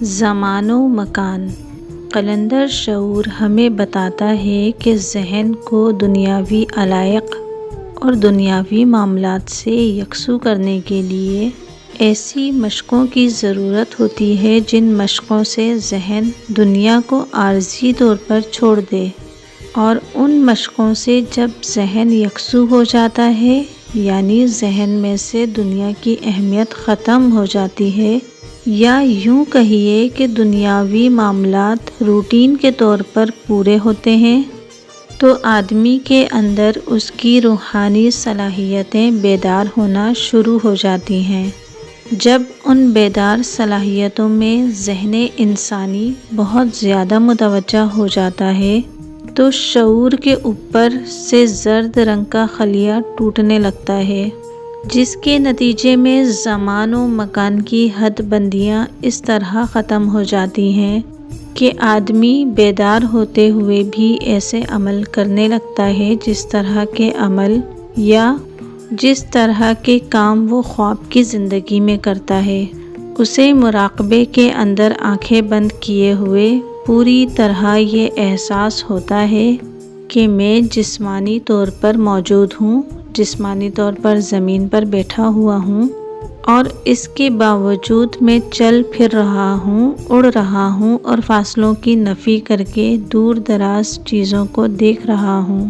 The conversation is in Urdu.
زمان و مکان۔ قلندر شعور ہمیں بتاتا ہے کہ ذہن کو دنیاوی علائق اور دنیاوی معاملات سے یکسو کرنے کے لیے ایسی مشقوں کی ضرورت ہوتی ہے جن مشقوں سے ذہن دنیا کو عارضی طور پر چھوڑ دے، اور ان مشقوں سے جب ذہن یکسو ہو جاتا ہے، یعنی ذہن میں سے دنیا کی اہمیت ختم ہو جاتی ہے، یا یوں کہیے کہ دنیاوی معاملات روٹین کے طور پر پورے ہوتے ہیں، تو آدمی کے اندر اس کی روحانی صلاحیتیں بیدار ہونا شروع ہو جاتی ہیں۔ جب ان بیدار صلاحیتوں میں ذہن انسانی بہت زیادہ متوجہ ہو جاتا ہے تو شعور کے اوپر سے زرد رنگ کا خلیہ ٹوٹنے لگتا ہے، جس کے نتیجے میں زمان و مکان کی حد بندیاں اس طرح ختم ہو جاتی ہیں کہ آدمی بیدار ہوتے ہوئے بھی ایسے عمل کرنے لگتا ہے جس طرح کے عمل یا جس طرح کے کام وہ خواب کی زندگی میں کرتا ہے۔ اسے مراقبے کے اندر آنکھیں بند کیے ہوئے پوری طرح یہ احساس ہوتا ہے کہ میں جسمانی طور پر موجود ہوں، جسمانی طور پر زمین پر بیٹھا ہوا ہوں، اور اس کے باوجود میں چل پھر رہا ہوں، اڑ رہا ہوں اور فاصلوں کی نفی کر کے دور دراز چیزوں کو دیکھ رہا ہوں۔